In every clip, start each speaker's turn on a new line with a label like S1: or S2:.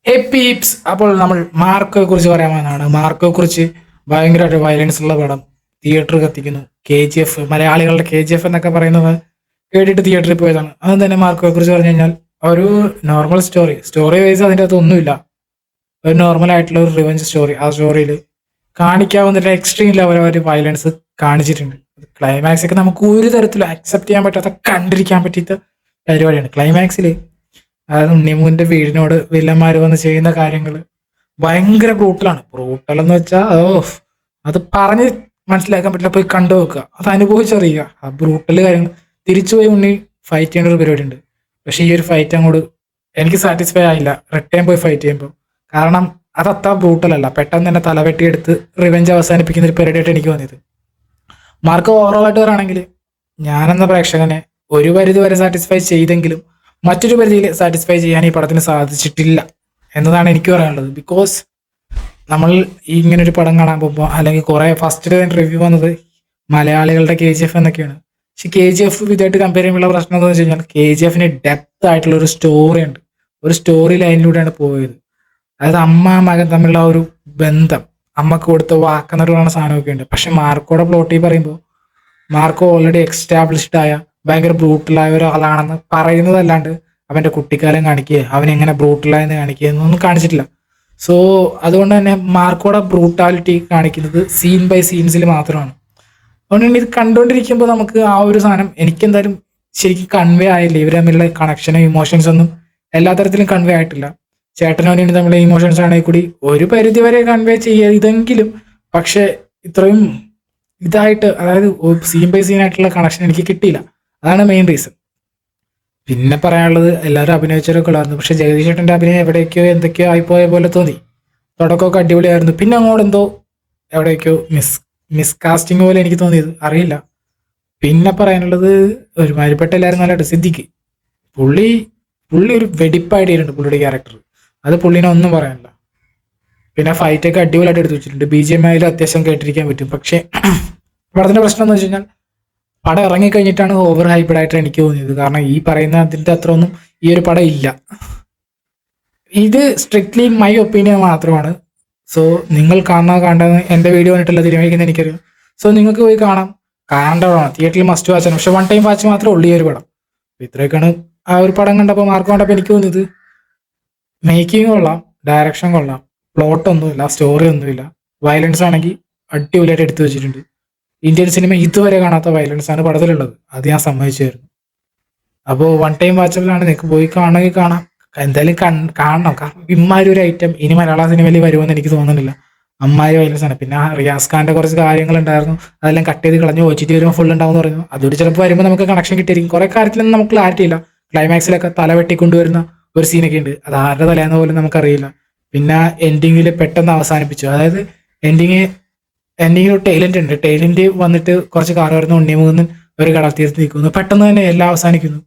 S1: ഹേ Pepys, അപ്പോൾ നമ്മൾ മാർക്കോയെ കുറിച്ച് പറയാൻ വന്നതാണ്. മാർക്കോയെ കുറിച്ച് ഭയങ്കരമായിട്ട് വയലൻസ് ഉള്ള പടം തിയേറ്റർ കത്തിക്കുന്നു. KGF, മലയാളികളുടെ KGF എന്നൊക്കെ പറയുന്നത് കേട്ടിട്ട് തിയേറ്ററിൽ പോയതാണ്. അതും തന്നെ മാർക്കോയെ കുറിച്ച് പറഞ്ഞു കഴിഞ്ഞാൽ ഒരു നോർമൽ സ്റ്റോറി വൈസ് അതിൻ്റെ അകത്ത് ഒന്നുമില്ല. ഒരു നോർമൽ ആയിട്ടുള്ള ഒരു റിവഞ്ച് സ്റ്റോറി. ആ സ്റ്റോറിയിൽ കാണിക്കാവുന്ന എക്സ്ട്രീം ലെവൽ ഒരു വയലൻസ് കാണിച്ചിട്ടുണ്ട്. ക്ലൈമാക്സ് ഒക്കെ നമുക്ക് ഒരു തരത്തിലും അക്സെപ്റ്റ് ചെയ്യാൻ പറ്റാത്ത, കണ്ടിരിക്കാൻ പറ്റാത്ത പരിപാടിയാണ്. ക്ലൈമാക്സിൽ അതായത് ഉണ്ണിമൂന്റെ വീടിനോട് വില്ലന്മാർ വന്ന് ചെയ്യുന്ന കാര്യങ്ങൾ ഭയങ്കര ബ്രൂട്ടലാണ്. ബ്രൂട്ടൽ എന്ന് വെച്ചാൽ അത് പറഞ്ഞ് മനസ്സിലാക്കാൻ പറ്റില്ല. പോയി കണ്ടു നോക്കുക, അത് അനുഭവിച്ചറിയുക. ആ ബ്രൂട്ടൽ കാര്യങ്ങൾ തിരിച്ചുപോയി ഉണ്ണി ഫൈറ്റ് ചെയ്യേണ്ട ഒരു പരിപാടി ഉണ്ട്. പക്ഷെ ഈ ഒരു ഫൈറ്റ് അങ്ങോട്ട് എനിക്ക് സാറ്റിസ്ഫൈ ആയില്ല റിട്ടേൺ പോയി ഫൈറ്റ് ചെയ്യുമ്പോൾ. കാരണം അത് അത്ര ബ്രൂട്ടലല്ല. പെട്ടെന്ന് തന്നെ തലവെട്ടിയെടുത്ത് റിവെഞ്ച് അവസാനിപ്പിക്കുന്ന ഒരു പരിപാടിയായിട്ട് എനിക്ക് തോന്നിയത്. മാർക്ക് ഓവറോൾ ആയിട്ട് പറയുകയാണെങ്കിൽ ഞാനെന്ന പ്രേക്ഷകനെ ഒരു പരിധി വരെ സാറ്റിസ്ഫൈ ചെയ്തെങ്കിലും മറ്റൊരു പരിധിയിൽ സാറ്റിസ്ഫൈ ചെയ്യാൻ ഈ പടത്തിന് സാധിച്ചിട്ടില്ല എന്നതാണ് എനിക്ക് പറയാനുള്ളത്. ബിക്കോസ് നമ്മൾ ഇങ്ങനൊരു പടം കാണാൻ പോകുമ്പോൾ, അല്ലെങ്കിൽ കുറെ ഫസ്റ്റ് റിവ്യൂ വന്നത് മലയാളികളുടെ KGF എന്നൊക്കെയാണ്. പക്ഷെ KGF ഇതായിട്ട് കമ്പയർ ചെയ്യുമ്പോൾ പ്രശ്നം എന്താണെന്ന് വെച്ച് കഴിഞ്ഞാൽ KGF ഡെപ്ത് ആയിട്ടുള്ള ഒരു സ്റ്റോറി ഉണ്ട്. ഒരു സ്റ്റോറി ലൈനിലൂടെയാണ് പോയത്. അതായത് അമ്മ മകൻ തമ്മിലുള്ള ഒരു ബന്ധം, അമ്മക്ക് കൊടുത്ത വാക്കെന്നൊരു പറയുന്ന സാധനമൊക്കെ ഉണ്ട്. പക്ഷെ മാർക്കോയുടെ പ്ലോട്ടിൽ പറയുമ്പോൾ മാർക്കോ ഓൾറെഡി എക്സ്റ്റാബ്ലിഷ്ഡ് ആയ ഭയങ്കര ബ്രൂട്ടലായ ഒരാളാണെന്ന് പറയുന്നതല്ലാണ്ട് അവന്റെ കുട്ടിക്കാലം കാണിക്കുക, അവൻ എങ്ങനെ ബ്രൂട്ടലായെന്ന് കാണിക്കുക എന്നൊന്നും കാണിച്ചിട്ടില്ല. സോ അതുകൊണ്ട് തന്നെ മാർക്കോയുടെ ബ്രൂട്ടാലിറ്റി കാണിക്കുന്നത് സീൻ ബൈ സീൻസിൽ മാത്രമാണ്. അതുകൊണ്ട് തന്നെ ഇത് കണ്ടുകൊണ്ടിരിക്കുമ്പോൾ നമുക്ക് ആ ഒരു സാധനം എനിക്കെന്തായാലും ശരിക്കും കൺവേ ആയില്ല. ഇവർ തമ്മിലുള്ള കണക്ഷനും ഇമോഷൻസ് ഒന്നും എല്ലാ തരത്തിലും കൺവേ ആയിട്ടില്ല. ചേട്ടനോനി തമ്മിലുള്ള ഇമോഷൻസ് ആണെങ്കിൽ കൂടി ഒരു പരിധി വരെ കൺവേ ചെയ്തെങ്കിലും, പക്ഷെ ഇത്രയും ഇതായിട്ട്, അതായത് സീൻ ബൈ സീൻ ആയിട്ടുള്ള കണക്ഷൻ എനിക്ക് കിട്ടിയില്ല. അതാണ് മെയിൻ റീസൺ. പിന്നെ പറയാനുള്ളത്, എല്ലാവരും അഭിനയിച്ചവരൊക്കെ ഉള്ളായിരുന്നു. പക്ഷെ ജഗദീഷ് ചേട്ടൻ്റെ അഭിനയം എവിടേക്കോ എന്തൊക്കെയോ ആയിപ്പോയ പോലെ തോന്നി. തുടക്കമൊക്കെ അടിപൊളിയായിരുന്നു, പിന്നെ അങ്ങോട്ട് എന്തോ എവിടേക്കോ മിസ്കാസ്റ്റിംഗ് പോലെ എനിക്ക് തോന്നിയത്, അറിയില്ല. പിന്നെ പറയാനുള്ളത്, ഒരുമാതിരിപ്പെട്ട എല്ലാവരും നല്ലതായിട്ട്. സിദ്ദിഖ് പുള്ളി ഒരു വെടിപ്പായിട്ടുണ്ട് പുള്ളിയുടെ ക്യാരക്ടർ. അത് പുള്ളിനെ ഒന്നും പറയാനില്ല. പിന്നെ ഫൈറ്റൊക്കെ അടിപൊളിയായിട്ട് എടുത്തു വെച്ചിട്ടുണ്ട്. BGM ആയാലും അത്യാവശ്യം കേട്ടിരിക്കാൻ പറ്റും. പക്ഷേ പടത്തിന്റെ പ്രശ്നം എന്ന് വെച്ച് കഴിഞ്ഞാൽ പടം ഇറങ്ങിക്കഴിഞ്ഞിട്ടാണ് ഓവർ ഹൈപ്പഡ് ആയിട്ട് എനിക്ക് തോന്നിയത്. കാരണം ഈ പറയുന്ന അതിൻ്റെ അത്ര ഒന്നും ഈ ഒരു പടം ഇല്ല. ഇത് സ്ട്രിക്ട്ലി മൈ ഒപ്പീനിയൻ മാത്രമാണ്. സോ നിങ്ങൾ കാണേണ്ടത്, എൻ്റെ വീഡിയോ കണ്ടിട്ടുള്ള തീരുമാനിക്കുന്നത് എനിക്കറിയാം. സോ നിങ്ങൾക്ക് പോയി കാണേണ്ടതാണ്. തിയേറ്ററിൽ മസ്റ്റ് വാച്ചാണ്. പക്ഷെ 1 ടൈം വാച്ച് മാത്രമേ ഉള്ളൂ ഈ ഒരു പടം. ഇത്രയൊക്കെയാണ് ആ ഒരു പടം കണ്ടപ്പോൾ, മാർക്ക് കണ്ടപ്പോൾ എനിക്ക് തോന്നിയത്. മേക്കിംഗ് കൊള്ളാം, ഡയറക്ഷൻ കൊള്ളാം, പ്ലോട്ട് ഒന്നുമില്ല, സ്റ്റോറി ഒന്നുമില്ല. വയലൻസ് ആണെങ്കിൽ അടിപൊളിയായിട്ട് എടുത്തു വെച്ചിട്ടുണ്ട്. ഇന്ത്യൻ സിനിമ ഇതുവരെ കാണാത്ത വയലൻസ് ആണ് പടത്തിലുള്ളത്. അത് ഞാൻ സമ്മതിച്ചായിരുന്നു. അപ്പോൾ 1 ടൈം വാച്ചബിളാണ്. നിങ്ങൾക്ക് പോയി കാണണമെങ്കിൽ കാണാം. എന്തായാലും കാണണം. കാരണം ഇമ്മാരി ഒരു ഐറ്റം ഇനി മലയാള സിനിമയിൽ വരുമെന്ന് എനിക്ക് തോന്നുന്നില്ല. അമ്മാരി വയലൻസ് ആണ്. പിന്നെ റിയാസ് ഖാന്റെ കുറച്ച് കാര്യങ്ങളുണ്ടായിരുന്നു, അതെല്ലാം കട്ട് ചെയ്ത് കളഞ്ഞ് OTT വരുമ്പോൾ ഫുൾ ഉണ്ടാവും പറയുന്നു. അതുകൊണ്ട് ചിലപ്പോൾ വരുമ്പോൾ നമുക്ക് കണക്ഷൻ കിട്ടിയിരിക്കും. കുറെ കാര്യത്തിലൊന്നും നമുക്ക് ക്ലാരിറ്റി ഇല്ല. ക്ലൈമാക്സിലൊക്കെ തല വെട്ടിക്കൊണ്ടുവരുന്ന ഒരു സീനൊക്കെ ഉണ്ട്. അത് ആരുടെ തലേന്ന് പോലും നമുക്കറിയില്ല. പിന്നെ എൻഡിങ്ങിൽ പെട്ടെന്ന് അവസാനിപ്പിച്ചു. അതായത് എൻഡിങ്ങിൽ ഒരു ടൈലന്റ് ഉണ്ട്. ടൈലന്റ് വന്നിട്ട് കുറച്ച് കാർ വരുന്ന ഉണ്ണിമൂന്നൻ ഒരു കടൽത്തീരത്ത് നിൽക്കുന്നു. പെട്ടെന്ന് തന്നെ എല്ലാം അവസാനിക്കുന്നു.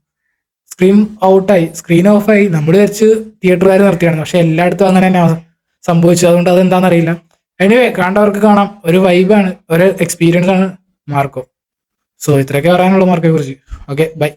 S1: സ്ക്രീൻ ഓഫായി. നമ്മൾ വിചാരിച്ച് തിയേറ്ററുകാർ നിർത്തിയാണ്. പക്ഷെ എല്ലായിടത്തും അങ്ങനെ തന്നെ സംഭവിച്ചു. അതുകൊണ്ട് അതെന്താണെന്നറിയില്ല. എനിവേ, കണ്ടവർക്ക് കാണാം. ഒരു വൈബാണ്, ഒരു എക്സ്പീരിയൻസ് ആണ് മാർക്കോ. സോ ഇത്രയൊക്കെ പറയാനുള്ളൂ മാർക്കോയെ കുറിച്ച്. Okay, by.